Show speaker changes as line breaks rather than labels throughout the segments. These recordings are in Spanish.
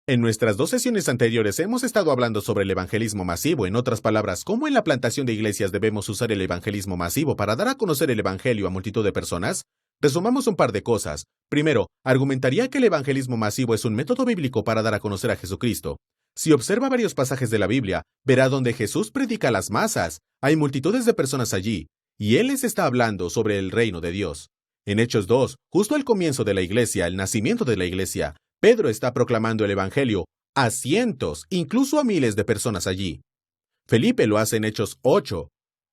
En nuestras dos sesiones anteriores hemos estado hablando sobre el evangelismo masivo, en otras palabras, cómo en la plantación de iglesias debemos usar el evangelismo masivo para dar a conocer el evangelio a multitud de personas. Resumamos un par de cosas. Primero, argumentaría que el evangelismo masivo es un método bíblico para dar a conocer a Jesucristo. Si observa varios pasajes de la Biblia, verá donde Jesús predica a las masas. Hay multitudes de personas allí, y Él les está hablando sobre el reino de Dios. En Hechos 2, justo al comienzo de la iglesia, el nacimiento de la iglesia, Pedro está proclamando el evangelio a cientos, incluso a miles de personas allí. Felipe lo hace en Hechos 8.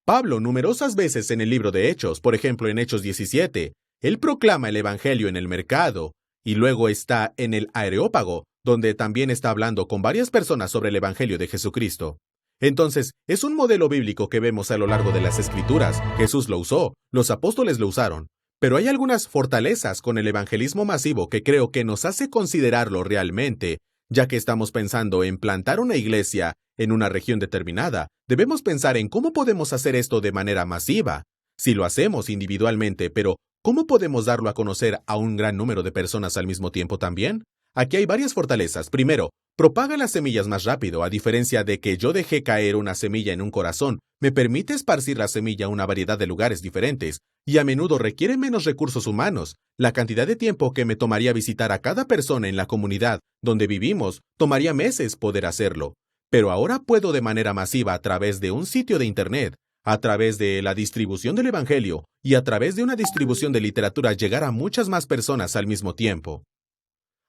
Pablo numerosas veces en el libro de Hechos, por ejemplo en Hechos 17, él proclama el evangelio en el mercado, y luego está en el Areópago, donde también está hablando con varias personas sobre el evangelio de Jesucristo. Entonces, es un modelo bíblico que vemos a lo largo de las Escrituras. Jesús lo usó, los apóstoles lo usaron. Pero hay algunas fortalezas con el evangelismo masivo que creo que nos hace considerarlo realmente, ya que estamos pensando en plantar una iglesia en una región determinada. Debemos pensar en cómo podemos hacer esto de manera masiva. Si lo hacemos individualmente, pero ¿cómo podemos darlo a conocer a un gran número de personas al mismo tiempo también? Aquí hay varias fortalezas. Primero, propaga las semillas más rápido, a diferencia de que yo dejé caer una semilla en un corazón. Me permite esparcir la semilla a una variedad de lugares diferentes, y a menudo requiere menos recursos humanos. La cantidad de tiempo que me tomaría visitar a cada persona en la comunidad donde vivimos, tomaría meses poder hacerlo. Pero ahora puedo de manera masiva a través de un sitio de Internet, a través de la distribución del Evangelio y a través de una distribución de literatura llegar a muchas más personas al mismo tiempo.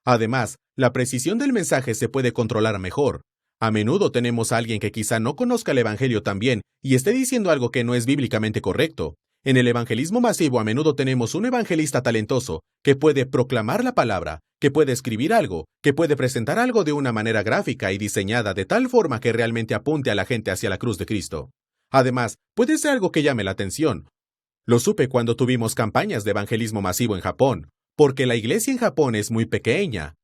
Además, la precisión del mensaje se puede controlar mejor. A menudo tenemos a alguien que quizá no conozca el Evangelio tan bien y esté diciendo algo que no es bíblicamente correcto. En el evangelismo masivo a menudo tenemos un evangelista talentoso que puede proclamar la palabra, que puede escribir algo, que puede presentar algo de una manera gráfica y diseñada de tal forma que realmente apunte a la gente hacia la cruz de Cristo. Además, puede ser algo que llame la atención. Lo supe cuando tuvimos campañas de evangelismo masivo en Japón, porque la iglesia en Japón es muy pequeña.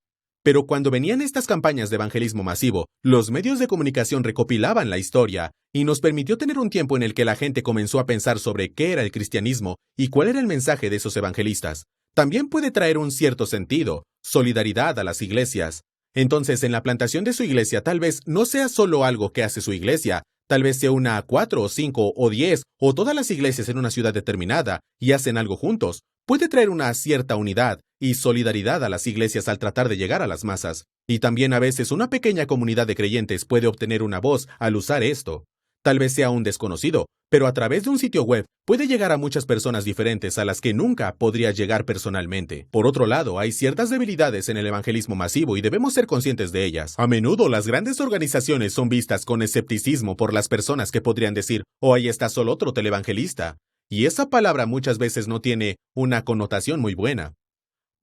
Pero cuando venían estas campañas de evangelismo masivo, los medios de comunicación recopilaban la historia y nos permitió tener un tiempo en el que la gente comenzó a pensar sobre qué era el cristianismo y cuál era el mensaje de esos evangelistas. También puede traer un cierto sentido, solidaridad a las iglesias. Entonces, en la plantación de su iglesia tal vez no sea solo algo que hace su iglesia, tal vez se una a 4 o 5 o 10 o todas las iglesias en una ciudad determinada y hacen algo juntos. Puede traer una cierta unidad y solidaridad a las iglesias al tratar de llegar a las masas. Y también a veces una pequeña comunidad de creyentes puede obtener una voz al usar esto. Tal vez sea un desconocido, pero a través de un sitio web puede llegar a muchas personas diferentes a las que nunca podría llegar personalmente. Por otro lado, hay ciertas debilidades en el evangelismo masivo y debemos ser conscientes de ellas. A menudo las grandes organizaciones son vistas con escepticismo por las personas que podrían decir, oh, ahí está solo otro televangelista. Y esa palabra muchas veces no tiene una connotación muy buena.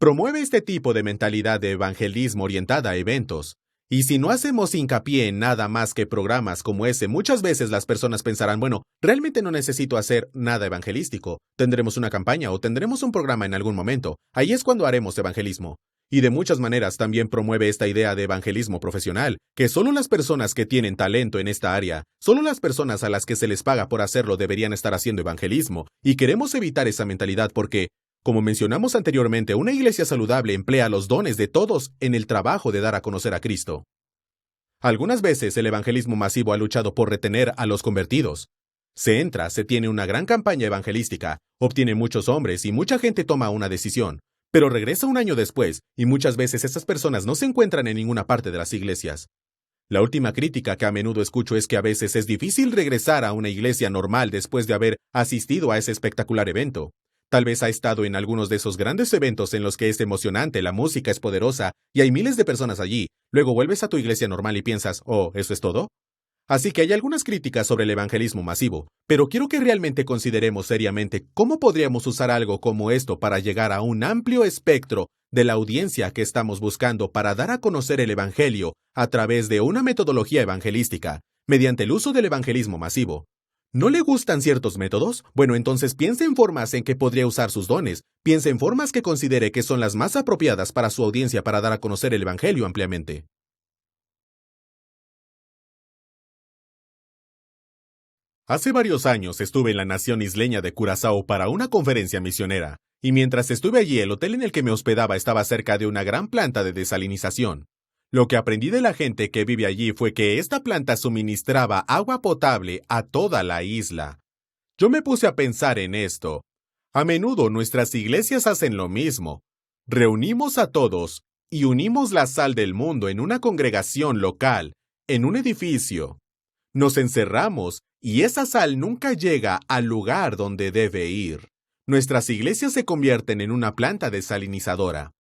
Promueve este tipo de mentalidad de evangelismo orientada a eventos. Y si no hacemos hincapié en nada más que programas como ese, muchas veces las personas pensarán, bueno, realmente no necesito hacer nada evangelístico. Tendremos una campaña o tendremos un programa en algún momento. Ahí es cuando haremos evangelismo. Y de muchas maneras también promueve esta idea de evangelismo profesional, que solo las personas que tienen talento en esta área, solo las personas a las que se les paga por hacerlo deberían estar haciendo evangelismo. Y queremos evitar esa mentalidad porque, como mencionamos anteriormente, una iglesia saludable emplea los dones de todos en el trabajo de dar a conocer a Cristo. Algunas veces el evangelismo masivo ha luchado por retener a los convertidos. Se tiene una gran campaña evangelística, obtiene muchos hombres y mucha gente toma una decisión. Pero regresa un año después, y muchas veces esas personas no se encuentran en ninguna parte de las iglesias. La última crítica que a menudo escucho es que a veces es difícil regresar a una iglesia normal después de haber asistido a ese espectacular evento. Tal vez ha estado en algunos de esos grandes eventos en los que es emocionante, la música es poderosa, y hay miles de personas allí. Luego vuelves a tu iglesia normal y piensas, oh, ¿eso es todo? Así que hay algunas críticas sobre el evangelismo masivo, pero quiero que realmente consideremos seriamente cómo podríamos usar algo como esto para llegar a un amplio espectro de la audiencia que estamos buscando para dar a conocer el evangelio a través de una metodología evangelística, mediante el uso del evangelismo masivo. ¿No le gustan ciertos métodos? Bueno, entonces piense en formas en que podría usar sus dones. Piense en formas que considere que son las más apropiadas para su audiencia para dar a conocer el evangelio ampliamente. Hace varios años estuve en la nación isleña de Curazao para una conferencia misionera, y mientras estuve allí el hotel en el que me hospedaba estaba cerca de una gran planta de desalinización. Lo que aprendí de la gente que vive allí fue que esta planta suministraba agua potable a toda la isla. Yo me puse a pensar en esto. A menudo nuestras iglesias hacen lo mismo. Reunimos a todos y unimos la sal del mundo en una congregación local, en un edificio. Nos encerramos y esa sal nunca llega al lugar donde debe ir. Nuestras iglesias se convierten en una planta desalinizadora.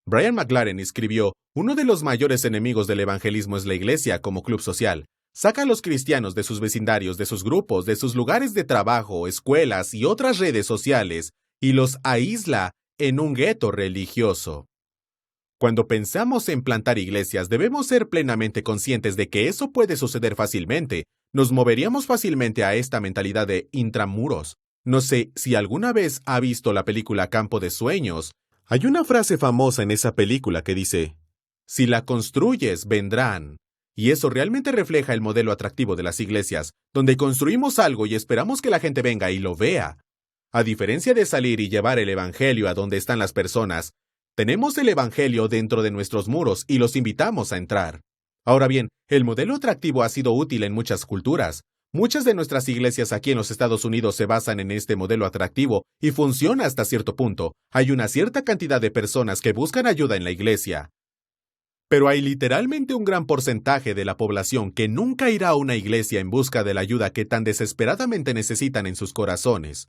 Brian McLaren escribió, uno de los mayores enemigos del evangelismo es la iglesia como club social. Saca a los cristianos de sus vecindarios, de sus grupos, de sus lugares de trabajo, escuelas y otras redes sociales, y los aísla en un gueto religioso. Cuando pensamos en plantar iglesias, debemos ser plenamente conscientes de que eso puede suceder fácilmente. Nos moveríamos fácilmente a esta mentalidad de intramuros. No sé si alguna vez ha visto la película Campo de Sueños. Hay una frase famosa en esa película que dice, si la construyes, vendrán. Y eso realmente refleja el modelo atractivo de las iglesias, donde construimos algo y esperamos que la gente venga y lo vea. A diferencia de salir y llevar el evangelio a donde están las personas, tenemos el evangelio dentro de nuestros muros y los invitamos a entrar. Ahora bien, el modelo atractivo ha sido útil en muchas culturas. Muchas de nuestras iglesias aquí en los Estados Unidos se basan en este modelo atractivo y funciona hasta cierto punto. Hay una cierta cantidad de personas que buscan ayuda en la iglesia. Pero hay literalmente un gran porcentaje de la población que nunca irá a una iglesia en busca de la ayuda que tan desesperadamente necesitan en sus corazones.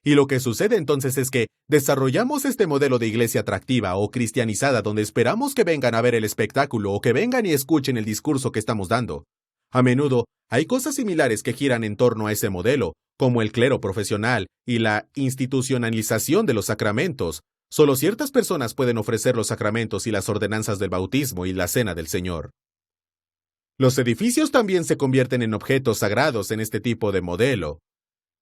Y lo que sucede entonces es que desarrollamos este modelo de iglesia atractiva o cristianizada donde esperamos que vengan a ver el espectáculo o que vengan y escuchen el discurso que estamos dando. A menudo hay cosas similares que giran en torno a ese modelo, como el clero profesional y la institucionalización de los sacramentos. Solo ciertas personas pueden ofrecer los sacramentos y las ordenanzas del bautismo y la cena del Señor. Los edificios también se convierten en objetos sagrados en este tipo de modelo.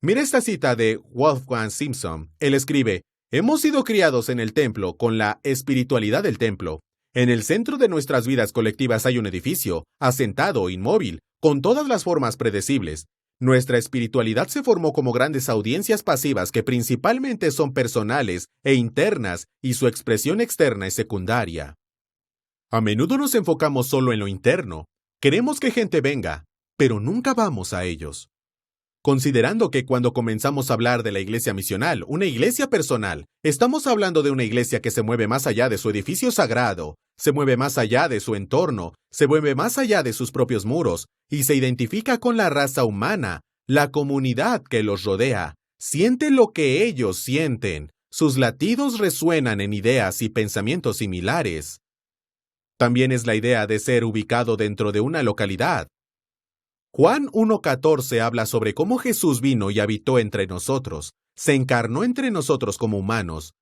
Mira esta cita de Wolfgang Simpson. Él escribe, hemos sido criados en el templo con la espiritualidad del templo. En el centro de nuestras vidas colectivas hay un edificio, asentado, inmóvil, con todas las formas predecibles. Nuestra espiritualidad se formó como grandes audiencias pasivas que principalmente son personales e internas y su expresión externa es secundaria. A menudo nos enfocamos solo en lo interno. Queremos que gente venga, pero nunca vamos a ellos. Considerando que cuando comenzamos a hablar de la iglesia misional, una iglesia personal, estamos hablando de una iglesia que se mueve más allá de su edificio sagrado, se mueve más allá de su entorno, se mueve más allá de sus propios muros, y se identifica con la raza humana, la comunidad que los rodea, siente lo que ellos sienten, sus latidos resuenan en ideas y pensamientos similares. También es la idea de ser ubicado dentro de una localidad. Juan 1:14 habla sobre cómo Jesús vino y habitó entre nosotros, se encarnó entre nosotros como humanos,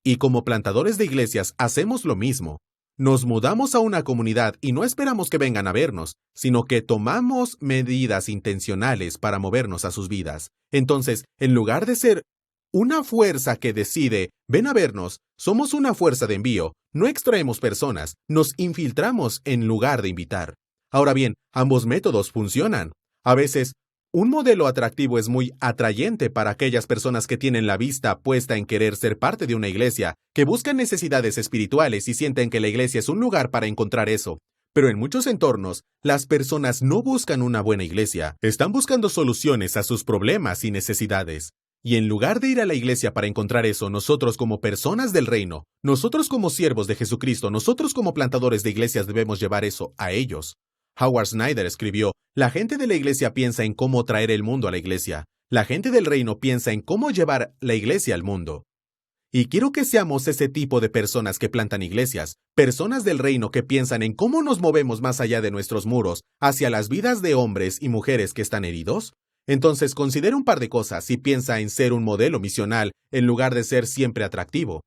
y como plantadores de iglesias hacemos lo mismo. Nos mudamos a una comunidad y no esperamos que vengan a vernos, sino que tomamos medidas intencionales para movernos a sus vidas. Entonces, en lugar de ser una fuerza que decide, ven a vernos, somos una fuerza de envío, no extraemos personas, nos infiltramos en lugar de invitar. Ahora bien, ambos métodos funcionan. A veces, un modelo atractivo es muy atrayente para aquellas personas que tienen la vista puesta en querer ser parte de una iglesia, que buscan necesidades espirituales y sienten que la iglesia es un lugar para encontrar eso. Pero en muchos entornos, las personas no buscan una buena iglesia, están buscando soluciones a sus problemas y necesidades. Y en lugar de ir a la iglesia para encontrar eso, nosotros como personas del reino, nosotros como siervos de Jesucristo, nosotros como plantadores de iglesias debemos llevar eso a ellos. Howard Snyder escribió, la gente de la iglesia piensa en cómo traer el mundo a la iglesia. La gente del reino piensa en cómo llevar la iglesia al mundo. Y quiero que seamos ese tipo de personas que plantan iglesias, personas del reino que piensan en cómo nos movemos más allá de nuestros muros, hacia las vidas de hombres y mujeres que están heridos. Entonces considera un par de cosas y piensa en ser un modelo misional en lugar de ser siempre atractivo.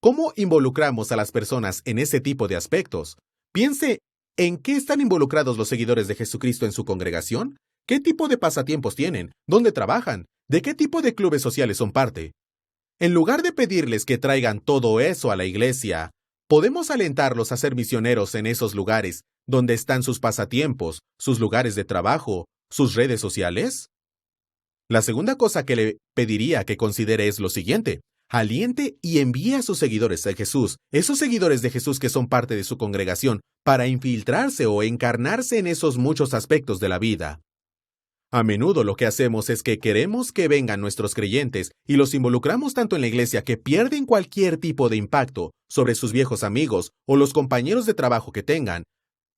¿Cómo involucramos a las personas en ese tipo de aspectos? Piense ¿en qué están involucrados los seguidores de Jesucristo en su congregación? ¿Qué tipo de pasatiempos tienen? ¿Dónde trabajan? ¿De qué tipo de clubes sociales son parte? En lugar de pedirles que traigan todo eso a la iglesia, ¿podemos alentarlos a ser misioneros en esos lugares donde están sus pasatiempos, sus lugares de trabajo, sus redes sociales? La segunda cosa que le pediría que considere es lo siguiente. aliente y envíe a sus seguidores a Jesús, esos seguidores de Jesús que son parte de su congregación, para infiltrarse o encarnarse en esos muchos aspectos de la vida. A menudo lo que hacemos es que queremos que vengan nuestros creyentes y los involucramos tanto en la iglesia que pierden cualquier tipo de impacto sobre sus viejos amigos o los compañeros de trabajo que tengan.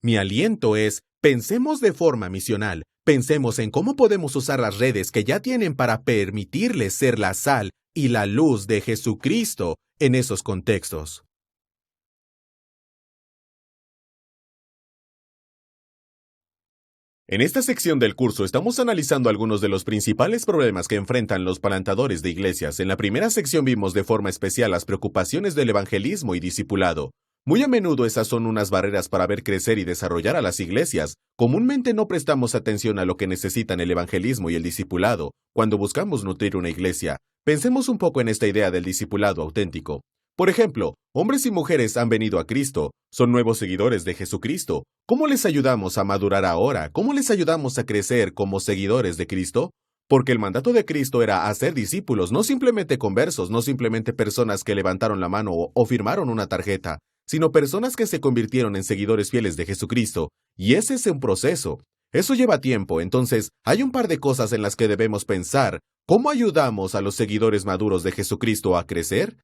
Mi aliento es, pensemos de forma misional, pensemos en cómo podemos usar las redes que ya tienen para permitirles ser la sal y la luz de Jesucristo en esos contextos. En esta sección del curso estamos analizando algunos de los principales problemas que enfrentan los plantadores de iglesias. En la primera sección vimos de forma especial las preocupaciones del evangelismo y discipulado. Muy a menudo esas son unas barreras para ver crecer y desarrollar a las iglesias. Comúnmente no prestamos atención a lo que necesitan el evangelismo y el discipulado cuando buscamos nutrir una iglesia. Pensemos un poco en esta idea del discipulado auténtico. Por ejemplo, hombres y mujeres han venido a Cristo, son nuevos seguidores de Jesucristo. ¿Cómo les ayudamos a madurar ahora? ¿Cómo les ayudamos a crecer como seguidores de Cristo? Porque el mandato de Cristo era hacer discípulos, no simplemente conversos, no simplemente personas que levantaron la mano o firmaron una tarjeta, sino personas que se convirtieron en seguidores fieles de Jesucristo. Y ese es un proceso. Eso lleva tiempo, entonces hay un par de cosas en las que debemos pensar. ¿Cómo ayudamos a los seguidores maduros de Jesucristo a crecer?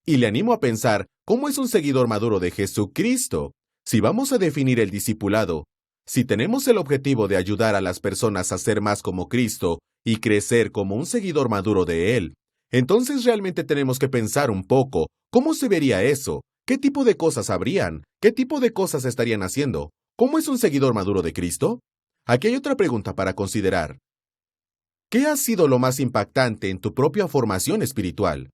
Y le animo a pensar, ¿cómo es un seguidor maduro de Jesucristo? Si vamos a definir el discipulado, si tenemos el objetivo de ayudar a las personas a ser más como Cristo y crecer como un seguidor maduro de Él, entonces realmente tenemos que pensar un poco, ¿cómo se vería eso? ¿Qué tipo de cosas habrían? ¿Qué tipo de cosas estarían haciendo? ¿Cómo es un seguidor maduro de Cristo? Aquí hay otra pregunta para considerar. ¿Qué ha sido lo más impactante en tu propia formación espiritual?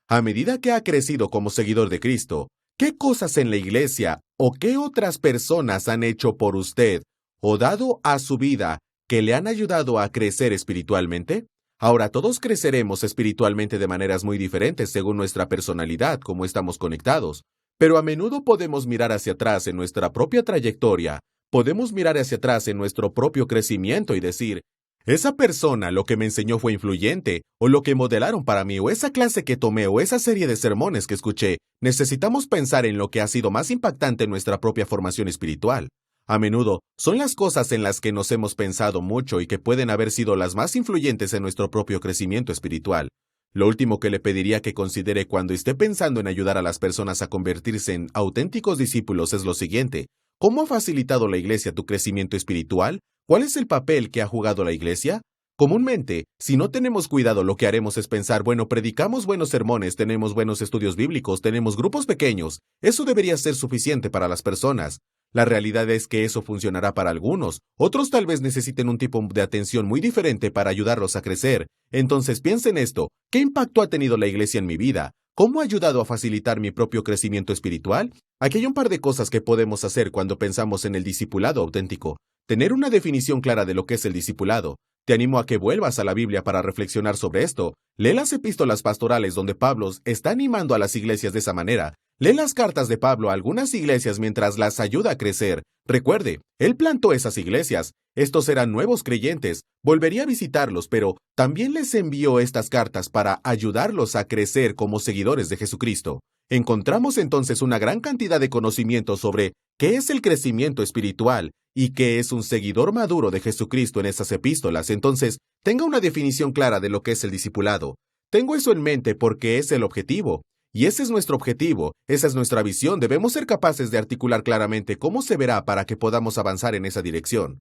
A medida que ha crecido como seguidor de Cristo, ¿qué cosas en la iglesia o qué otras personas han hecho por usted o dado a su vida que le han ayudado a crecer espiritualmente? Ahora, todos creceremos espiritualmente de maneras muy diferentes según nuestra personalidad, cómo estamos conectados, pero a menudo podemos mirar hacia atrás en nuestra propia trayectoria, podemos mirar hacia atrás en nuestro propio crecimiento y decir, esa persona lo que me enseñó fue influyente, o lo que modelaron para mí, o esa clase que tomé, o esa serie de sermones que escuché. Necesitamos pensar en lo que ha sido más impactante en nuestra propia formación espiritual. A menudo, son las cosas en las que nos hemos pensado mucho y que pueden haber sido las más influyentes en nuestro propio crecimiento espiritual. Lo último que le pediría que considere cuando esté pensando en ayudar a las personas a convertirse en auténticos discípulos es lo siguiente. ¿Cómo ha facilitado la iglesia tu crecimiento espiritual? ¿Cuál es el papel que ha jugado la iglesia? Comúnmente, si no tenemos cuidado, lo que haremos es pensar, bueno, predicamos buenos sermones, tenemos buenos estudios bíblicos, tenemos grupos pequeños. Eso debería ser suficiente para las personas. La realidad es que eso funcionará para algunos. Otros tal vez necesiten un tipo de atención muy diferente para ayudarlos a crecer. Entonces piensen esto. ¿Qué impacto ha tenido la iglesia en mi vida? ¿Cómo ha ayudado a facilitar mi propio crecimiento espiritual? Aquí hay un par de cosas que podemos hacer cuando pensamos en el discipulado auténtico. Tener una definición clara de lo que es el discipulado. Te animo a que vuelvas a la Biblia para reflexionar sobre esto. Lee las epístolas pastorales donde Pablo está animando a las iglesias de esa manera. Lee las cartas de Pablo a algunas iglesias mientras las ayuda a crecer. Recuerde, él plantó esas iglesias. Estos eran nuevos creyentes. Volvería a visitarlos, pero también les envió estas cartas para ayudarlos a crecer como seguidores de Jesucristo. Encontramos entonces una gran cantidad de conocimiento sobre qué es el crecimiento espiritual y qué es un seguidor maduro de Jesucristo en esas epístolas. Entonces, tenga una definición clara de lo que es el discipulado. Tengo eso en mente porque es el objetivo. Y ese es nuestro objetivo, esa es nuestra visión. Debemos ser capaces de articular claramente cómo se verá para que podamos avanzar en esa dirección.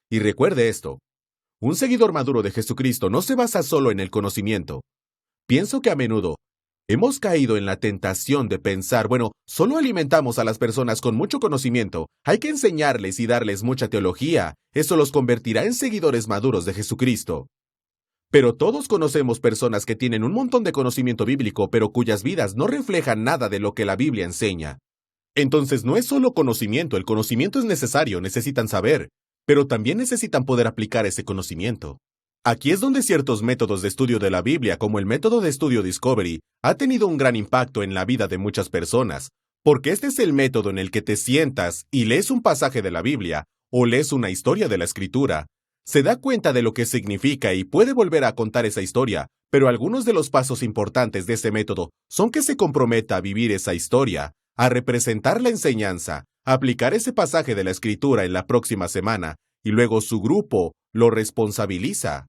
Y recuerde esto, un seguidor maduro de Jesucristo no se basa solo en el conocimiento. Pienso que a menudo hemos caído en la tentación de pensar, bueno, solo alimentamos a las personas con mucho conocimiento, hay que enseñarles y darles mucha teología, eso los convertirá en seguidores maduros de Jesucristo. Pero todos conocemos personas que tienen un montón de conocimiento bíblico, pero cuyas vidas no reflejan nada de lo que la Biblia enseña. Entonces no es solo conocimiento, el conocimiento es necesario, necesitan saber, pero también necesitan poder aplicar ese conocimiento. Aquí es donde ciertos métodos de estudio de la Biblia, como el método de estudio Discovery, ha tenido un gran impacto en la vida de muchas personas, porque este es el método en el que te sientas y lees un pasaje de la Biblia, o lees una historia de la Escritura. Se da cuenta de lo que significa y puede volver a contar esa historia, pero algunos de los pasos importantes de ese método son que se comprometa a vivir esa historia, a representar la enseñanza, a aplicar ese pasaje de la Escritura en la próxima semana, y luego su grupo lo responsabiliza.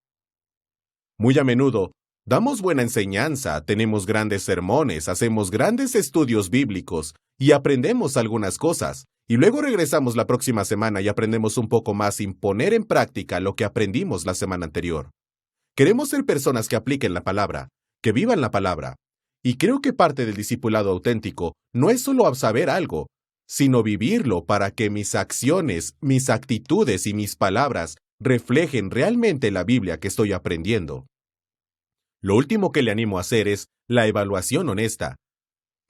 Muy a menudo, damos buena enseñanza, tenemos grandes sermones, hacemos grandes estudios bíblicos y aprendemos algunas cosas, y luego regresamos la próxima semana y aprendemos un poco más sin poner en práctica lo que aprendimos la semana anterior. Queremos ser personas que apliquen la palabra, que vivan la palabra. Y creo que parte del discipulado auténtico no es solo saber algo, sino vivirlo para que mis acciones, mis actitudes y mis palabras reflejen realmente la Biblia que estoy aprendiendo. Lo último que le animo a hacer es la evaluación honesta.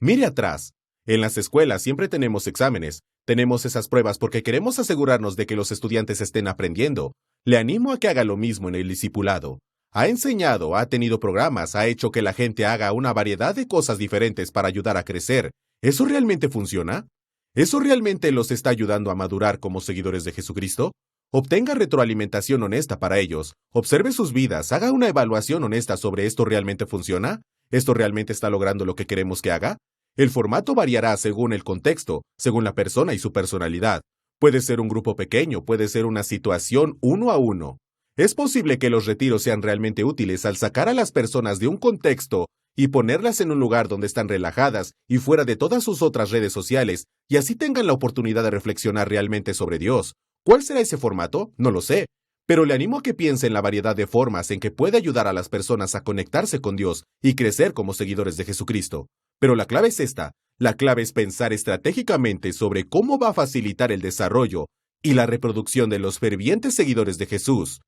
Mire atrás. En las escuelas siempre tenemos exámenes, tenemos esas pruebas porque queremos asegurarnos de que los estudiantes estén aprendiendo. Le animo a que haga lo mismo en el discipulado. Ha enseñado, ha tenido programas, ha hecho que la gente haga una variedad de cosas diferentes para ayudar a crecer. ¿Eso realmente funciona? ¿Eso realmente los está ayudando a madurar como seguidores de Jesucristo? Obtenga retroalimentación honesta para ellos, observe sus vidas, haga una evaluación honesta sobre ¿esto realmente funciona? ¿Esto realmente está logrando lo que queremos que haga? El formato variará según el contexto, según la persona y su personalidad. Puede ser un grupo pequeño, puede ser una situación uno a uno. Es posible que los retiros sean realmente útiles al sacar a las personas de un contexto y ponerlas en un lugar donde están relajadas y fuera de todas sus otras redes sociales, y así tengan la oportunidad de reflexionar realmente sobre Dios. ¿Cuál será ese formato? No lo sé, pero le animo a que piense en la variedad de formas en que puede ayudar a las personas a conectarse con Dios y crecer como seguidores de Jesucristo. Pero la clave es esta. La clave es pensar estratégicamente sobre cómo va a facilitar el desarrollo y la reproducción de los fervientes seguidores de Jesús.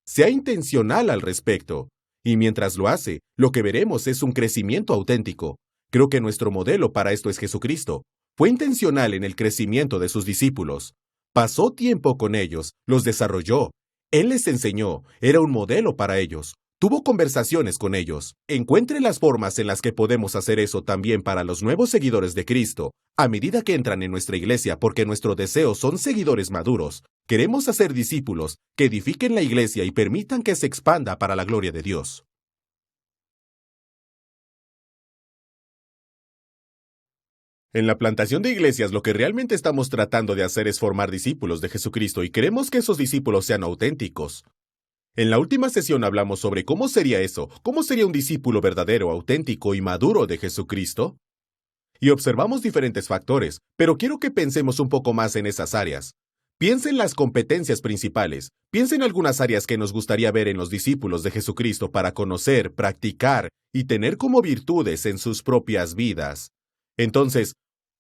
Sea intencional al respecto. Y mientras lo hace, lo que veremos es un crecimiento auténtico. Creo que nuestro modelo para esto es Jesucristo. Fue intencional en el crecimiento de sus discípulos. Pasó tiempo con ellos, los desarrolló. Él les enseñó, era un modelo para ellos. Tuvo conversaciones con ellos. Encuentre las formas en las que podemos hacer eso también para los nuevos seguidores de Cristo, a medida que entran en nuestra iglesia, porque nuestro deseo son seguidores maduros. Queremos hacer discípulos que edifiquen la iglesia y permitan que se expanda para la gloria de Dios. En la plantación de iglesias, lo que realmente estamos tratando de hacer es formar discípulos de Jesucristo y queremos que esos discípulos sean auténticos. En la última sesión hablamos sobre cómo sería eso, cómo sería un discípulo verdadero, auténtico y maduro de Jesucristo. Y observamos diferentes factores, pero quiero que pensemos un poco más en esas áreas. Piensa en las competencias principales, piensa en algunas áreas que nos gustaría ver en los discípulos de Jesucristo para conocer, practicar y tener como virtudes en sus propias vidas. Entonces,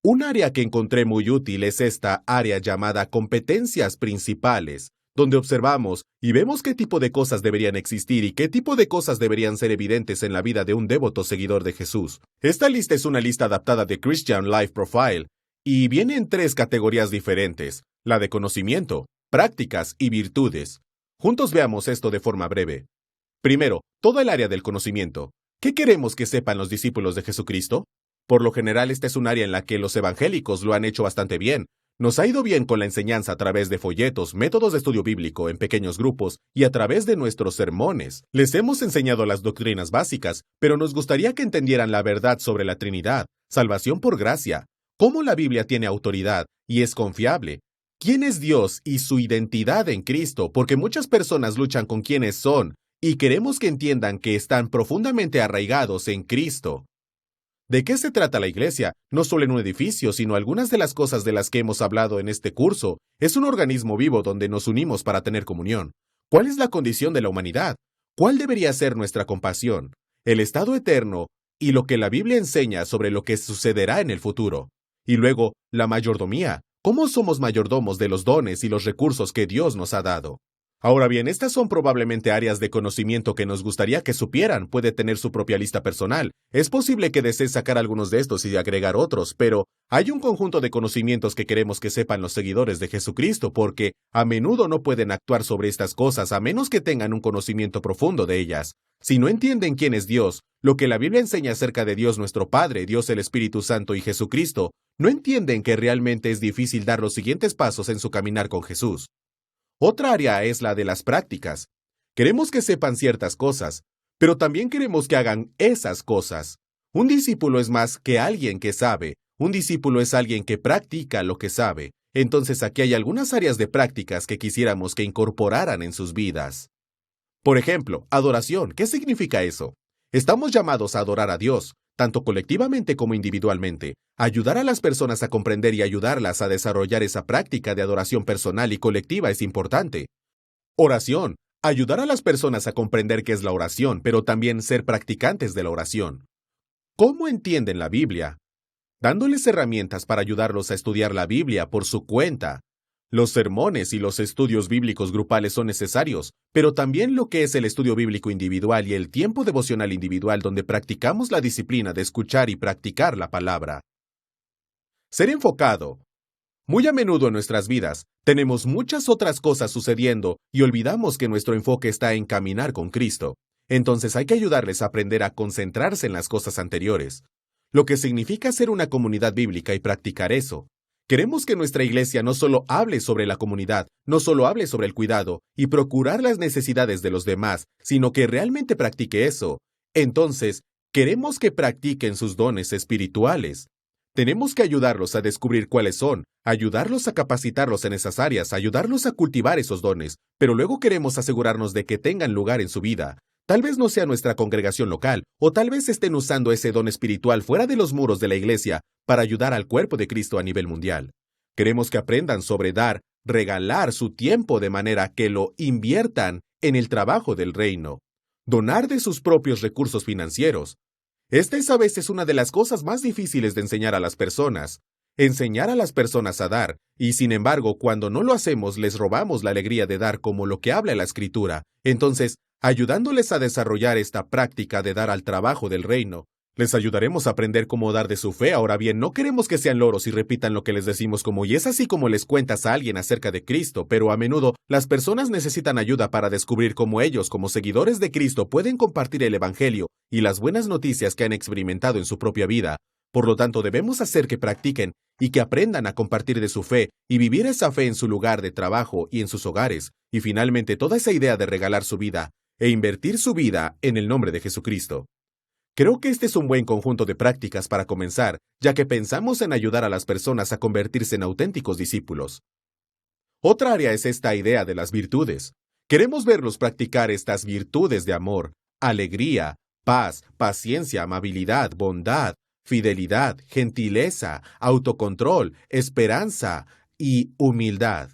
un área que encontré muy útil es esta área llamada competencias principales, donde observamos y vemos qué tipo de cosas deberían existir y qué tipo de cosas deberían ser evidentes en la vida de un devoto seguidor de Jesús. Esta lista es una lista adaptada de Christian Life Profile y viene en 3 categorías diferentes, la de conocimiento, prácticas y virtudes. Juntos veamos esto de forma breve. Primero, todo el área del conocimiento. ¿Qué queremos que sepan los discípulos de Jesucristo? Por lo general, esta es un área en la que los evangélicos lo han hecho bastante bien. Nos ha ido bien con la enseñanza a través de folletos, métodos de estudio bíblico en pequeños grupos y a través de nuestros sermones. Les hemos enseñado las doctrinas básicas, pero nos gustaría que entendieran la verdad sobre la Trinidad, salvación por gracia, cómo la Biblia tiene autoridad y es confiable, quién es Dios y su identidad en Cristo, porque muchas personas luchan con quiénes son y queremos que entiendan que están profundamente arraigados en Cristo. ¿De qué se trata la iglesia? No solo en un edificio, sino algunas de las cosas de las que hemos hablado en este curso. Es un organismo vivo donde nos unimos para tener comunión. ¿Cuál es la condición de la humanidad? ¿Cuál debería ser nuestra compasión? El estado eterno y lo que la Biblia enseña sobre lo que sucederá en el futuro. Y luego, la mayordomía. ¿Cómo somos mayordomos de los dones y los recursos que Dios nos ha dado? Ahora bien, estas son probablemente áreas de conocimiento que nos gustaría que supieran. Puede tener su propia lista personal. Es posible que desee sacar algunos de estos y agregar otros, pero hay un conjunto de conocimientos que queremos que sepan los seguidores de Jesucristo, porque a menudo no pueden actuar sobre estas cosas a menos que tengan un conocimiento profundo de ellas. Si no entienden quién es Dios, lo que la Biblia enseña acerca de Dios nuestro Padre, Dios el Espíritu Santo y Jesucristo, no entienden que realmente es difícil dar los siguientes pasos en su caminar con Jesús. Otra área es la de las prácticas. Queremos que sepan ciertas cosas, pero también queremos que hagan esas cosas. Un discípulo es más que alguien que sabe. Un discípulo es alguien que practica lo que sabe. Entonces aquí hay algunas áreas de prácticas que quisiéramos que incorporaran en sus vidas. Por ejemplo, adoración. ¿Qué significa eso? Estamos llamados a adorar a Dios, tanto colectivamente como individualmente. Ayudar a las personas a comprender y ayudarlas a desarrollar esa práctica de adoración personal y colectiva es importante. Oración. Ayudar a las personas a comprender qué es la oración, pero también ser practicantes de la oración. ¿Cómo entienden la Biblia? Dándoles herramientas para ayudarlos a estudiar la Biblia por su cuenta. Los sermones y los estudios bíblicos grupales son necesarios, pero también lo que es el estudio bíblico individual y el tiempo devocional individual donde practicamos la disciplina de escuchar y practicar la palabra. Ser enfocado. Muy a menudo en nuestras vidas, tenemos muchas otras cosas sucediendo y olvidamos que nuestro enfoque está en caminar con Cristo. Entonces hay que ayudarles a aprender a concentrarse en las cosas anteriores, lo que significa ser una comunidad bíblica y practicar eso. Queremos que nuestra iglesia no solo hable sobre la comunidad, no solo hable sobre el cuidado y procurar las necesidades de los demás, sino que realmente practique eso. Entonces, queremos que practiquen sus dones espirituales. Tenemos que ayudarlos a descubrir cuáles son, ayudarlos a capacitarlos en esas áreas, ayudarlos a cultivar esos dones, pero luego queremos asegurarnos de que tengan lugar en su vida. Tal vez no sea nuestra congregación local, o tal vez estén usando ese don espiritual fuera de los muros de la iglesia para ayudar al cuerpo de Cristo a nivel mundial. Queremos que aprendan sobre dar, regalar su tiempo de manera que lo inviertan en el trabajo del reino. Donar de sus propios recursos financieros. Esta es a veces una de las cosas más difíciles de enseñar a las personas. Enseñar a las personas a dar, y sin embargo, cuando no lo hacemos, les robamos la alegría de dar como lo que habla la Escritura. Entonces, ayudándoles a desarrollar esta práctica de dar al trabajo del reino, les ayudaremos a aprender cómo dar de su fe. Ahora bien, no queremos que sean loros y repitan lo que les decimos como y es así como les cuentas a alguien acerca de Cristo, pero a menudo las personas necesitan ayuda para descubrir cómo ellos, como seguidores de Cristo, pueden compartir el Evangelio y las buenas noticias que han experimentado en su propia vida. Por lo tanto, debemos hacer que practiquen y que aprendan a compartir de su fe y vivir esa fe en su lugar de trabajo y en sus hogares. Y finalmente, toda esa idea de regalar su vida e invertir su vida en el nombre de Jesucristo. Creo que este es un buen conjunto de prácticas para comenzar, ya que pensamos en ayudar a las personas a convertirse en auténticos discípulos. Otra área es esta idea de las virtudes. Queremos verlos practicar estas virtudes de amor, alegría, paz, paciencia, amabilidad, bondad, fidelidad, gentileza, autocontrol, esperanza y humildad.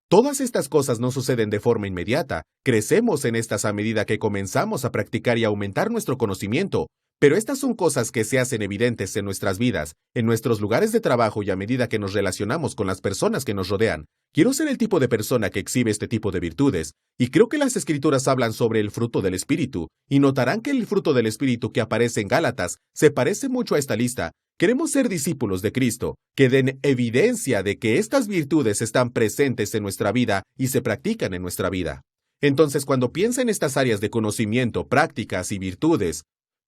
Todas estas cosas no suceden de forma inmediata, crecemos en estas a medida que comenzamos a practicar y aumentar nuestro conocimiento, pero estas son cosas que se hacen evidentes en nuestras vidas, en nuestros lugares de trabajo y a medida que nos relacionamos con las personas que nos rodean. Quiero ser el tipo de persona que exhibe este tipo de virtudes, y creo que las Escrituras hablan sobre el fruto del Espíritu, y notarán que el fruto del Espíritu que aparece en Gálatas se parece mucho a esta lista. Queremos ser discípulos de Cristo, que den evidencia de que estas virtudes están presentes en nuestra vida y se practican en nuestra vida. Entonces, cuando piensa en estas áreas de conocimiento, prácticas y virtudes,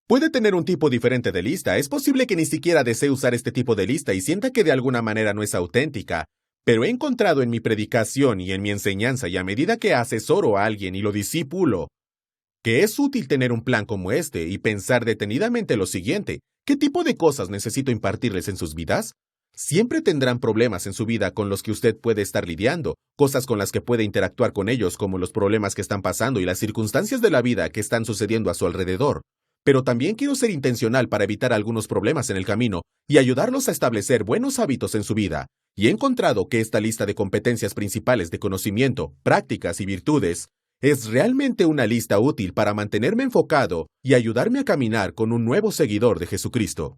puede tener un tipo diferente de lista. Es posible que ni siquiera desee usar este tipo de lista y sienta que de alguna manera no es auténtica, pero he encontrado en mi predicación y en mi enseñanza y a medida que asesoro a alguien y lo discípulo, que es útil tener un plan como este y pensar detenidamente lo siguiente: ¿qué tipo de cosas necesito impartirles en sus vidas? Siempre tendrán problemas en su vida con los que usted puede estar lidiando, cosas con las que puede interactuar con ellos, como los problemas que están pasando y las circunstancias de la vida que están sucediendo a su alrededor. Pero también quiero ser intencional para evitar algunos problemas en el camino y ayudarlos a establecer buenos hábitos en su vida. Y he encontrado que esta lista de competencias principales de conocimiento, prácticas y virtudes es realmente una lista útil para mantenerme enfocado y ayudarme a caminar con un nuevo seguidor de Jesucristo.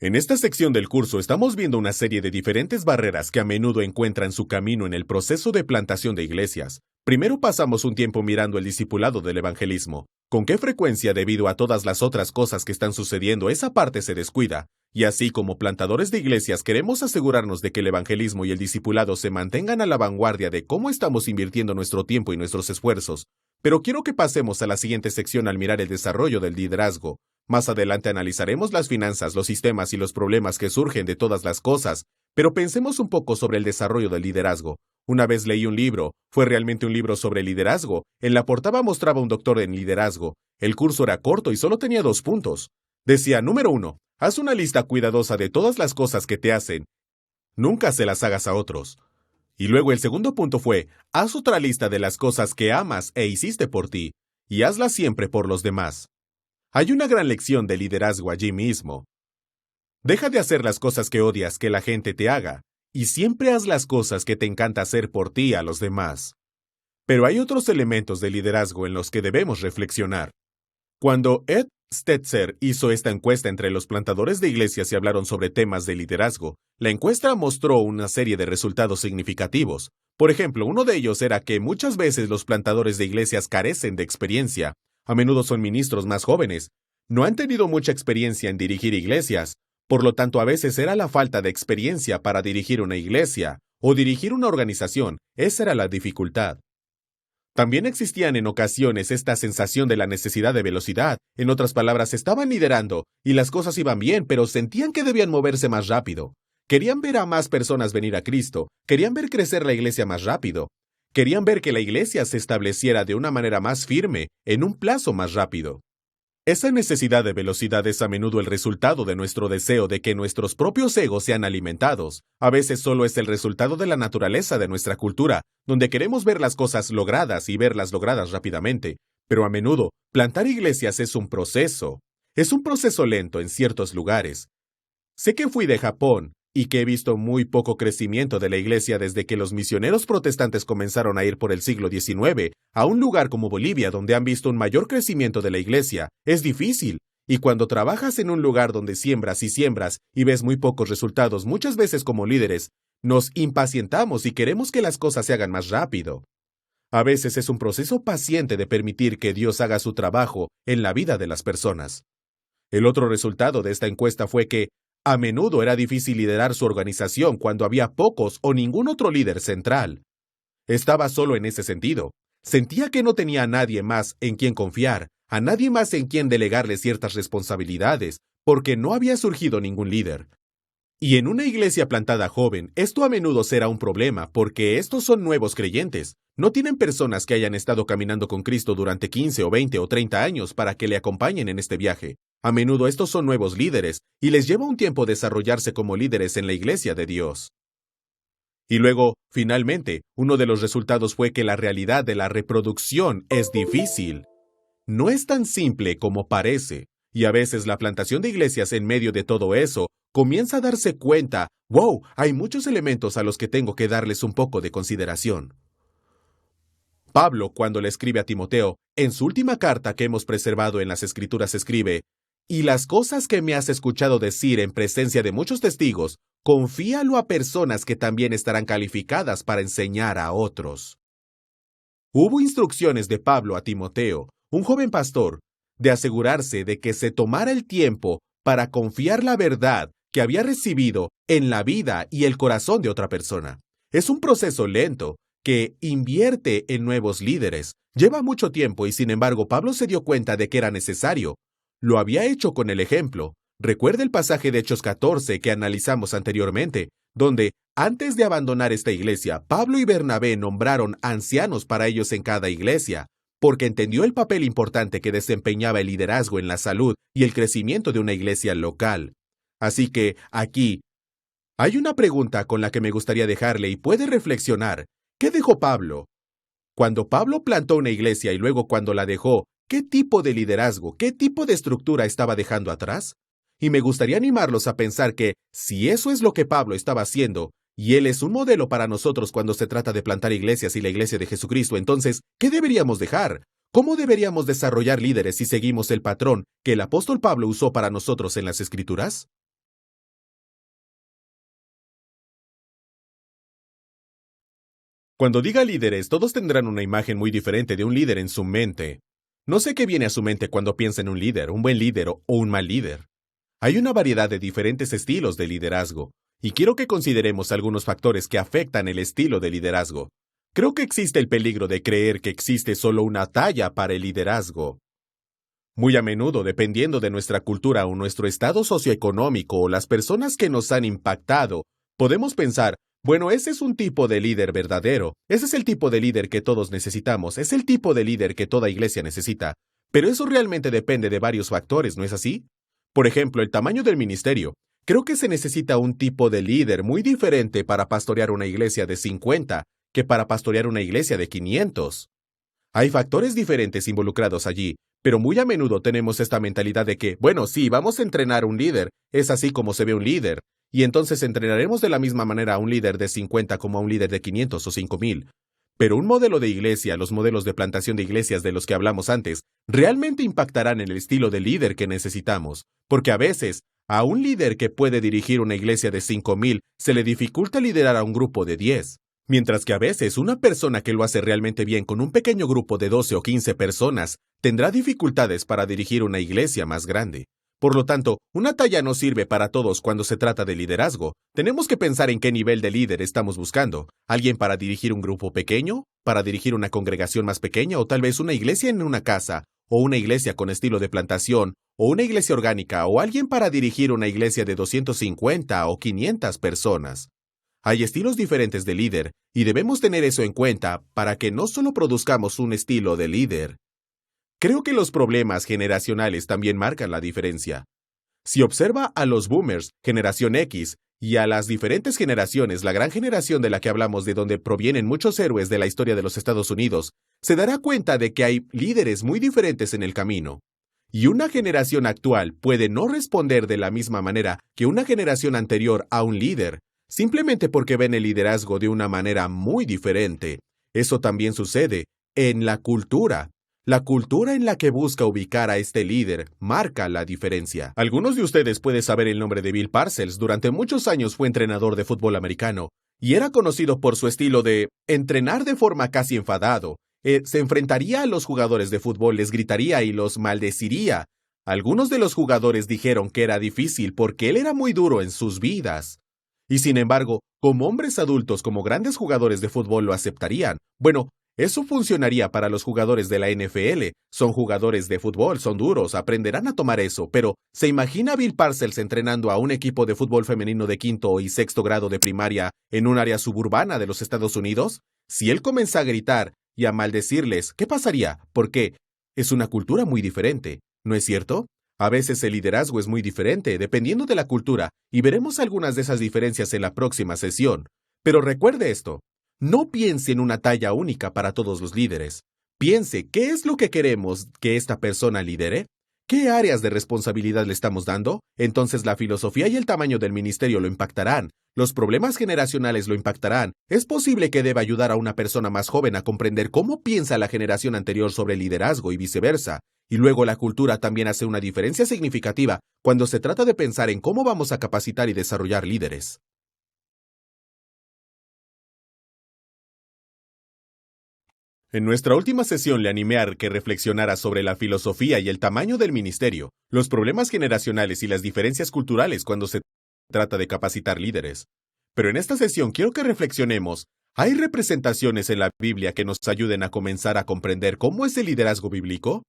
En esta sección del curso estamos viendo una serie de diferentes barreras que a menudo encuentran su camino en el proceso de plantación de iglesias. Primero pasamos un tiempo mirando el discipulado del evangelismo. ¿Con qué frecuencia, debido a todas las otras cosas que están sucediendo, esa parte se descuida? Y así como plantadores de iglesias queremos asegurarnos de que el evangelismo y el discipulado se mantengan a la vanguardia de cómo estamos invirtiendo nuestro tiempo y nuestros esfuerzos. Pero quiero que pasemos a la siguiente sección al mirar el desarrollo del liderazgo. Más adelante analizaremos las finanzas, los sistemas y los problemas que surgen de todas las cosas, pero pensemos un poco sobre el desarrollo del liderazgo. Una vez leí un libro, fue realmente un libro sobre liderazgo. En la portada mostraba un doctor en liderazgo. El curso era corto y solo tenía 2 puntos. Decía, número 1, haz una lista cuidadosa de todas las cosas que te hacen. Nunca se las hagas a otros. Y luego el segundo punto fue, haz otra lista de las cosas que amas e hiciste por ti, y hazlas siempre por los demás. Hay una gran lección de liderazgo allí mismo. Deja de hacer las cosas que odias que la gente te haga, y siempre haz las cosas que te encanta hacer por ti a los demás. Pero hay otros elementos de liderazgo en los que debemos reflexionar. Cuando Ed Stetzer hizo esta encuesta entre los plantadores de iglesias y hablaron sobre temas de liderazgo, la encuesta mostró una serie de resultados significativos. Por ejemplo, uno de ellos era que muchas veces los plantadores de iglesias carecen de experiencia. A menudo son ministros más jóvenes. No han tenido mucha experiencia en dirigir iglesias. Por lo tanto, a veces era la falta de experiencia para dirigir una iglesia o dirigir una organización. Esa era la dificultad. También existían en ocasiones esta sensación de la necesidad de velocidad. En otras palabras, estaban liderando y las cosas iban bien, pero sentían que debían moverse más rápido. Querían ver a más personas venir a Cristo, querían ver crecer la iglesia más rápido. Querían ver que la iglesia se estableciera de una manera más firme, en un plazo más rápido. Esa necesidad de velocidad es a menudo el resultado de nuestro deseo de que nuestros propios egos sean alimentados. A veces solo es el resultado de la naturaleza de nuestra cultura, donde queremos ver las cosas logradas y verlas logradas rápidamente. Pero a menudo, plantar iglesias es un proceso. Es un proceso lento en ciertos lugares. Sé que fui de Japón y que he visto muy poco crecimiento de la iglesia desde que los misioneros protestantes comenzaron a ir por el siglo XIX a un lugar como Bolivia, donde han visto un mayor crecimiento de la iglesia. Es difícil. Y cuando trabajas en un lugar donde siembras y ves muy pocos resultados, muchas veces como líderes, nos impacientamos y queremos que las cosas se hagan más rápido. A veces es un proceso paciente de permitir que Dios haga su trabajo en la vida de las personas. El otro resultado de esta encuesta fue que a menudo era difícil liderar su organización cuando había pocos o ningún otro líder central. Estaba solo en ese sentido. Sentía que no tenía a nadie más en quien confiar, a nadie más en quien delegarle ciertas responsabilidades, porque no había surgido ningún líder. Y en una iglesia plantada joven, esto a menudo será un problema, porque estos son nuevos creyentes. No tienen personas que hayan estado caminando con Cristo durante 15 o 20 o 30 años para que le acompañen en este viaje. A menudo estos son nuevos líderes, y les lleva un tiempo desarrollarse como líderes en la iglesia de Dios. Y luego, finalmente, uno de los resultados fue que la realidad de la reproducción es difícil. No es tan simple como parece, y a veces la plantación de iglesias en medio de todo eso comienza a darse cuenta, wow, hay muchos elementos a los que tengo que darles un poco de consideración. Pablo, cuando le escribe a Timoteo, en su última carta que hemos preservado en las Escrituras escribe, y las cosas que me has escuchado decir en presencia de muchos testigos, confíalo a personas que también estarán calificadas para enseñar a otros. Hubo instrucciones de Pablo a Timoteo, un joven pastor, de asegurarse de que se tomara el tiempo para confiar la verdad que había recibido en la vida y el corazón de otra persona. Es un proceso lento que invierte en nuevos líderes. Lleva mucho tiempo y sin embargo Pablo se dio cuenta de que era necesario. Lo había hecho con el ejemplo. Recuerda el pasaje de Hechos 14 que analizamos anteriormente, donde, antes de abandonar esta iglesia, Pablo y Bernabé nombraron ancianos para ellos en cada iglesia, porque entendió el papel importante que desempeñaba el liderazgo en la salud y el crecimiento de una iglesia local. Así que, aquí, hay una pregunta con la que me gustaría dejarle y puede reflexionar. ¿Qué dejó Pablo? Cuando Pablo plantó una iglesia y luego cuando la dejó, ¿qué tipo de liderazgo, qué tipo de estructura estaba dejando atrás? Y me gustaría animarlos a pensar que, si eso es lo que Pablo estaba haciendo, y él es un modelo para nosotros cuando se trata de plantar iglesias y la iglesia de Jesucristo, entonces, ¿qué deberíamos dejar? ¿Cómo deberíamos desarrollar líderes si seguimos el patrón que el apóstol Pablo usó para nosotros en las Escrituras? Cuando diga líderes, todos tendrán una imagen muy diferente de un líder en su mente. No sé qué viene a su mente cuando piensa en un líder, un buen líder o un mal líder. Hay una variedad de diferentes estilos de liderazgo, y quiero que consideremos algunos factores que afectan el estilo de liderazgo. Creo que existe el peligro de creer que existe solo una talla para el liderazgo. Muy a menudo, dependiendo de nuestra cultura o nuestro estado socioeconómico o las personas que nos han impactado, podemos pensar, bueno, ese es un tipo de líder verdadero, ese es el tipo de líder que todos necesitamos, es el tipo de líder que toda iglesia necesita. Pero eso realmente depende de varios factores, ¿no es así? Por ejemplo, el tamaño del ministerio. Creo que se necesita un tipo de líder muy diferente para pastorear una iglesia de 50 que para pastorear una iglesia de 500. Hay factores diferentes involucrados allí, pero muy a menudo tenemos esta mentalidad de que, bueno, sí, vamos a entrenar un líder, es así como se ve un líder, y entonces entrenaremos de la misma manera a un líder de 50 como a un líder de 500 o 5000. Pero un modelo de iglesia, los modelos de plantación de iglesias de los que hablamos antes, realmente impactarán en el estilo de líder que necesitamos, porque a veces, a un líder que puede dirigir una iglesia de 5000 se le dificulta liderar a un grupo de 10. Mientras que a veces una persona que lo hace realmente bien con un pequeño grupo de 12 o 15 personas tendrá dificultades para dirigir una iglesia más grande. Por lo tanto, una talla no sirve para todos cuando se trata de liderazgo. Tenemos que pensar en qué nivel de líder estamos buscando. ¿Alguien para dirigir un grupo pequeño? ¿Para dirigir una congregación más pequeña? ¿O tal vez una iglesia en una casa? ¿O una iglesia con estilo de plantación? ¿O una iglesia orgánica? ¿O alguien para dirigir una iglesia de 250 o 500 personas? Hay estilos diferentes de líder, y debemos tener eso en cuenta para que no solo produzcamos un estilo de líder. Creo que los problemas generacionales también marcan la diferencia. Si observa a los boomers, generación X, y a las diferentes generaciones, la gran generación de la que hablamos de donde provienen muchos héroes de la historia de los Estados Unidos, se dará cuenta de que hay líderes muy diferentes en el camino. Y una generación actual puede no responder de la misma manera que una generación anterior a un líder, simplemente porque ven el liderazgo de una manera muy diferente. Eso también sucede en la cultura. La cultura en la que busca ubicar a este líder marca la diferencia. Algunos de ustedes pueden saber el nombre de Bill Parcells. Durante muchos años fue entrenador de fútbol americano y era conocido por su estilo de entrenar de forma casi enfadado. Se enfrentaría a los jugadores de fútbol, les gritaría y los maldeciría. Algunos de los jugadores dijeron que era difícil porque él era muy duro en sus vidas. Y sin embargo, como hombres adultos, como grandes jugadores de fútbol lo aceptarían. Bueno, eso funcionaría para los jugadores de la NFL. Son jugadores de fútbol, son duros, aprenderán a tomar eso. Pero, ¿se imagina Bill Parcells entrenando a un equipo de fútbol femenino de quinto y sexto grado de primaria en un área suburbana de los Estados Unidos? Si él comienza a gritar y a maldecirles, ¿qué pasaría? Porque es una cultura muy diferente, ¿no es cierto? A veces el liderazgo es muy diferente, dependiendo de la cultura, y veremos algunas de esas diferencias en la próxima sesión. Pero recuerde esto. No piense en una talla única para todos los líderes. Piense, ¿qué es lo que queremos que esta persona lidere? ¿Qué áreas de responsabilidad le estamos dando? Entonces la filosofía y el tamaño del ministerio lo impactarán. Los problemas generacionales lo impactarán. Es posible que deba ayudar a una persona más joven a comprender cómo piensa la generación anterior sobre liderazgo y viceversa. Y luego la cultura también hace una diferencia significativa cuando se trata de pensar en cómo vamos a capacitar y desarrollar líderes. En nuestra última sesión le animé a que reflexionara sobre la filosofía y el tamaño del ministerio, los problemas generacionales y las diferencias culturales cuando se trata de capacitar líderes. Pero en esta sesión quiero que reflexionemos. ¿Hay representaciones en la Biblia que nos ayuden a comenzar a comprender cómo es el liderazgo bíblico?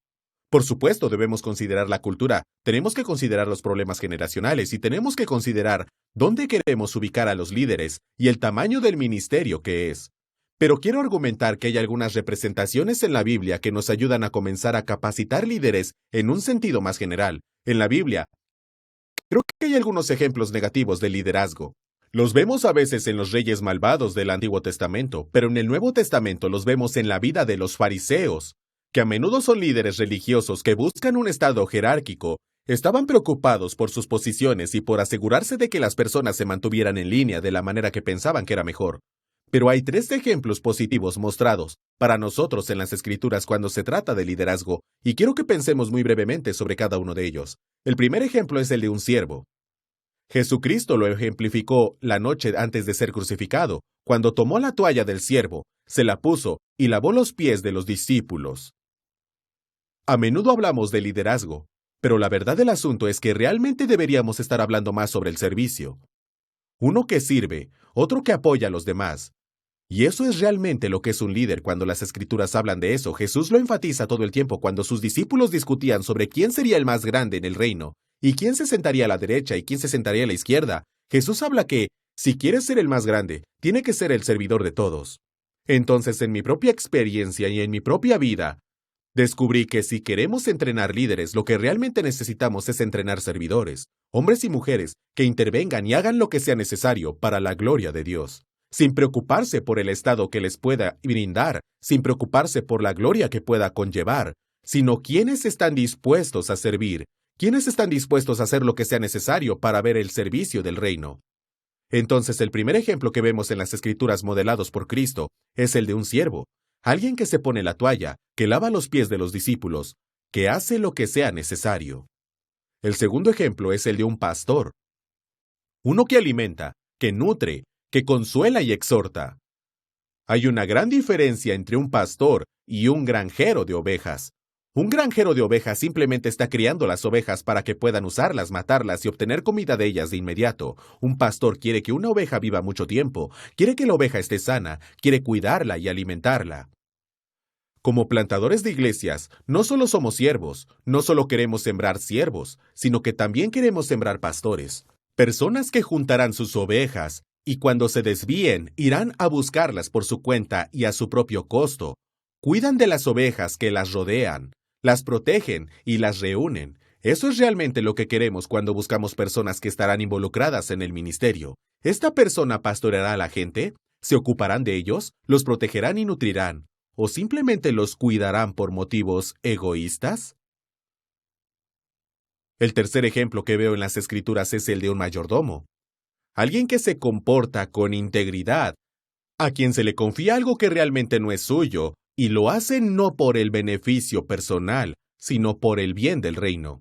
Por supuesto, debemos considerar la cultura, tenemos que considerar los problemas generacionales y tenemos que considerar dónde queremos ubicar a los líderes y el tamaño del ministerio que es. Pero quiero argumentar que hay algunas representaciones en la Biblia que nos ayudan a comenzar a capacitar líderes en un sentido más general. En la Biblia, creo que hay algunos ejemplos negativos de liderazgo. Los vemos a veces en los reyes malvados del Antiguo Testamento, pero en el Nuevo Testamento los vemos en la vida de los fariseos, que a menudo son líderes religiosos que buscan un estado jerárquico. Estaban preocupados por sus posiciones y por asegurarse de que las personas se mantuvieran en línea de la manera que pensaban que era mejor. Pero hay 3 ejemplos positivos mostrados para nosotros en las Escrituras cuando se trata de liderazgo, y quiero que pensemos muy brevemente sobre cada uno de ellos. El primer ejemplo es el de un siervo. Jesucristo lo ejemplificó la noche antes de ser crucificado, cuando tomó la toalla del siervo, se la puso y lavó los pies de los discípulos. A menudo hablamos de liderazgo, pero la verdad del asunto es que realmente deberíamos estar hablando más sobre el servicio. Uno que sirve, otro que apoya a los demás. Y eso es realmente lo que es un líder cuando las escrituras hablan de eso. Jesús lo enfatiza todo el tiempo cuando sus discípulos discutían sobre quién sería el más grande en el reino, y quién se sentaría a la derecha y quién se sentaría a la izquierda. Jesús habla que, si quieres ser el más grande, tiene que ser el servidor de todos. Entonces, en mi propia experiencia y en mi propia vida, descubrí que si queremos entrenar líderes, lo que realmente necesitamos es entrenar servidores, hombres y mujeres, que intervengan y hagan lo que sea necesario para la gloria de Dios, sin preocuparse por el estado que les pueda brindar, sin preocuparse por la gloria que pueda conllevar, sino quienes están dispuestos a servir, quienes están dispuestos a hacer lo que sea necesario para ver el servicio del reino. Entonces, el primer ejemplo que vemos en las Escrituras modelados por Cristo es el de un siervo, alguien que se pone la toalla, que lava los pies de los discípulos, que hace lo que sea necesario. El segundo ejemplo es el de un pastor, uno que alimenta, que nutre, que consuela y exhorta. Hay una gran diferencia entre un pastor y un granjero de ovejas. Un granjero de ovejas simplemente está criando las ovejas para que puedan usarlas, matarlas y obtener comida de ellas de inmediato. Un pastor quiere que una oveja viva mucho tiempo, quiere que la oveja esté sana, quiere cuidarla y alimentarla. Como plantadores de iglesias, no solo somos siervos, no solo queremos sembrar siervos, sino que también queremos sembrar pastores. Personas que juntarán sus ovejas, y cuando se desvíen, irán a buscarlas por su cuenta y a su propio costo. Cuidan de las ovejas que las rodean, las protegen y las reúnen. Eso es realmente lo que queremos cuando buscamos personas que estarán involucradas en el ministerio. ¿Esta persona pastoreará a la gente? ¿Se ocuparán de ellos? ¿Los protegerán y nutrirán? ¿O simplemente los cuidarán por motivos egoístas? El tercer ejemplo que veo en las Escrituras es el de un mayordomo. Alguien que se comporta con integridad, a quien se le confía algo que realmente no es suyo, y lo hace no por el beneficio personal, sino por el bien del reino.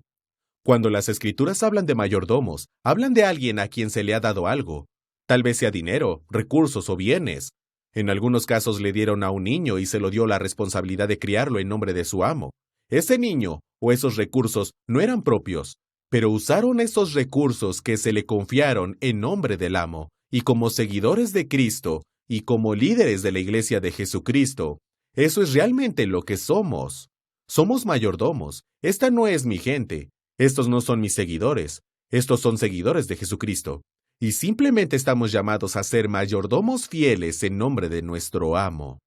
Cuando las Escrituras hablan de mayordomos, hablan de alguien a quien se le ha dado algo, tal vez sea dinero, recursos o bienes. En algunos casos le dieron a un niño y se lo dio la responsabilidad de criarlo en nombre de su amo. Ese niño o esos recursos no eran propios, pero usaron esos recursos que se le confiaron en nombre del amo, y como seguidores de Cristo, y como líderes de la Iglesia de Jesucristo, eso es realmente lo que somos. Somos mayordomos. Esta no es mi gente. Estos no son mis seguidores. Estos son seguidores de Jesucristo. Y simplemente estamos llamados a ser mayordomos fieles en nombre de nuestro amo.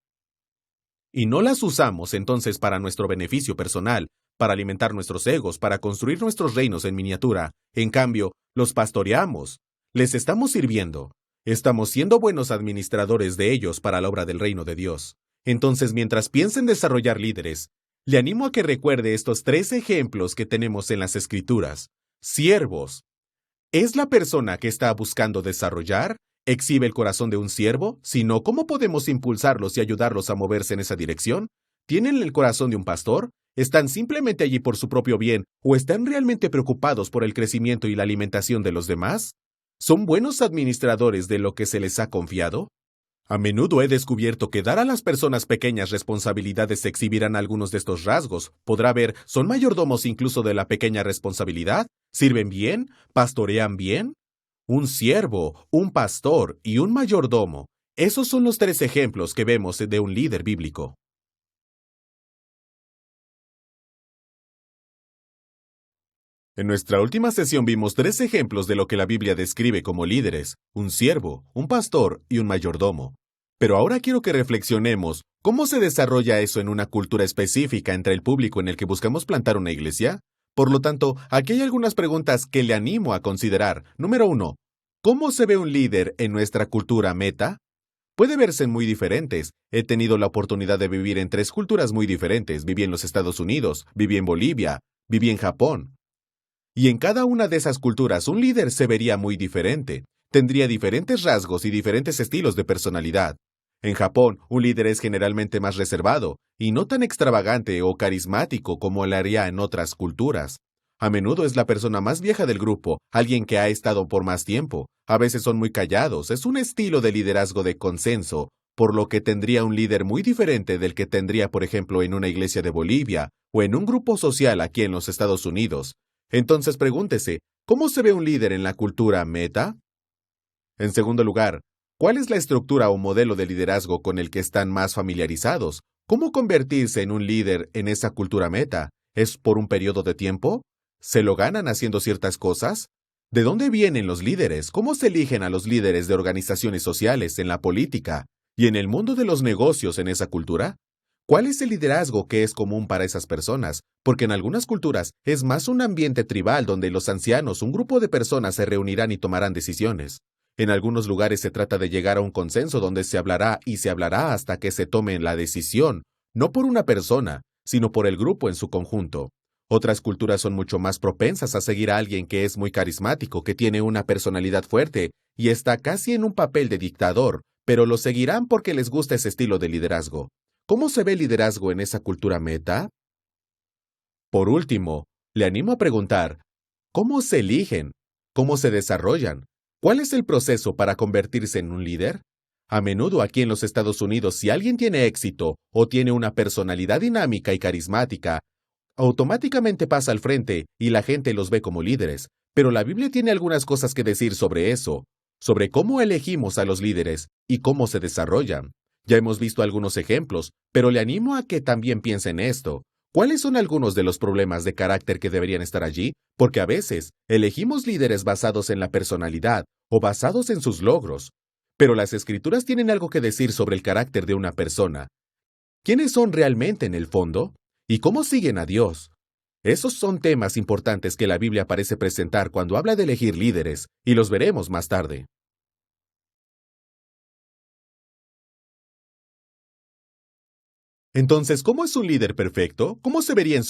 Y no las usamos entonces para nuestro beneficio personal, para alimentar nuestros egos, para construir nuestros reinos en miniatura. En cambio, los pastoreamos. Les estamos sirviendo. Estamos siendo buenos administradores de ellos para la obra del reino de Dios. Entonces, mientras piensa en desarrollar líderes, le animo a que recuerde estos 3 ejemplos que tenemos en las Escrituras. Siervos. ¿Es la persona que está buscando desarrollar? ¿Exhibe el corazón de un siervo? Si no, ¿cómo podemos impulsarlos y ayudarlos a moverse en esa dirección? ¿Tienen el corazón de un pastor? ¿Están simplemente allí por su propio bien o están realmente preocupados por el crecimiento y la alimentación de los demás? ¿Son buenos administradores de lo que se les ha confiado? A menudo he descubierto que dar a las personas pequeñas responsabilidades exhibirán algunos de estos rasgos. Podrá ver, ¿son mayordomos incluso de la pequeña responsabilidad? ¿Sirven bien? ¿Pastorean bien? Un siervo, un pastor y un mayordomo. Esos son los 3 ejemplos que vemos de un líder bíblico. En nuestra última sesión vimos 3 ejemplos de lo que la Biblia describe como líderes, un siervo, un pastor y un mayordomo. Pero ahora quiero que reflexionemos, ¿cómo se desarrolla eso en una cultura específica entre el público en el que buscamos plantar una iglesia? Por lo tanto, aquí hay algunas preguntas que le animo a considerar. Número 1. ¿Cómo se ve un líder en nuestra cultura meta? Puede verse muy diferentes. He tenido la oportunidad de vivir en 3 culturas muy diferentes. Viví en los Estados Unidos, viví en Bolivia, viví en Japón. Y en cada una de esas culturas un líder se vería muy diferente. Tendría diferentes rasgos y diferentes estilos de personalidad. En Japón, un líder es generalmente más reservado y no tan extravagante o carismático como lo haría en otras culturas. A menudo es la persona más vieja del grupo, alguien que ha estado por más tiempo. A veces son muy callados, es un estilo de liderazgo de consenso, por lo que tendría un líder muy diferente del que tendría, por ejemplo, en una iglesia de Bolivia o en un grupo social aquí en los Estados Unidos. Entonces pregúntese, ¿cómo se ve un líder en la cultura meta? En segundo lugar, ¿Cuál es la estructura o modelo de liderazgo con el que están más familiarizados? ¿Cómo convertirse en un líder en esa cultura meta? ¿Es por un periodo de tiempo? ¿Se lo ganan haciendo ciertas cosas? ¿De dónde vienen los líderes? ¿Cómo se eligen a los líderes de organizaciones sociales, en la política y en el mundo de los negocios en esa cultura? ¿Cuál es el liderazgo que es común para esas personas? Porque en algunas culturas es más un ambiente tribal donde los ancianos, un grupo de personas, se reunirán y tomarán decisiones. En algunos lugares se trata de llegar a un consenso donde se hablará y se hablará hasta que se tome la decisión, no por una persona, sino por el grupo en su conjunto. Otras culturas son mucho más propensas a seguir a alguien que es muy carismático, que tiene una personalidad fuerte y está casi en un papel de dictador, pero lo seguirán porque les gusta ese estilo de liderazgo. ¿Cómo se ve el liderazgo en esa cultura meta? Por último, le animo a preguntar, ¿cómo se eligen? ¿Cómo se desarrollan? ¿Cuál es el proceso para convertirse en un líder? A menudo aquí en los Estados Unidos, si alguien tiene éxito o tiene una personalidad dinámica y carismática, automáticamente pasa al frente y la gente los ve como líderes. Pero la Biblia tiene algunas cosas que decir sobre eso, sobre cómo elegimos a los líderes y cómo se desarrollan. Ya hemos visto algunos ejemplos, pero le animo a que también piense en esto. ¿Cuáles son algunos de los problemas de carácter que deberían estar allí? Porque a veces elegimos líderes basados en la personalidad o basados en sus logros. Pero las escrituras tienen algo que decir sobre el carácter de una persona. ¿Quiénes son realmente en el fondo? ¿Y cómo siguen a Dios? Esos son temas importantes que la Biblia parece presentar cuando habla de elegir líderes, y los veremos más tarde. Entonces, ¿cómo es un líder perfecto? ¿Cómo se vería en su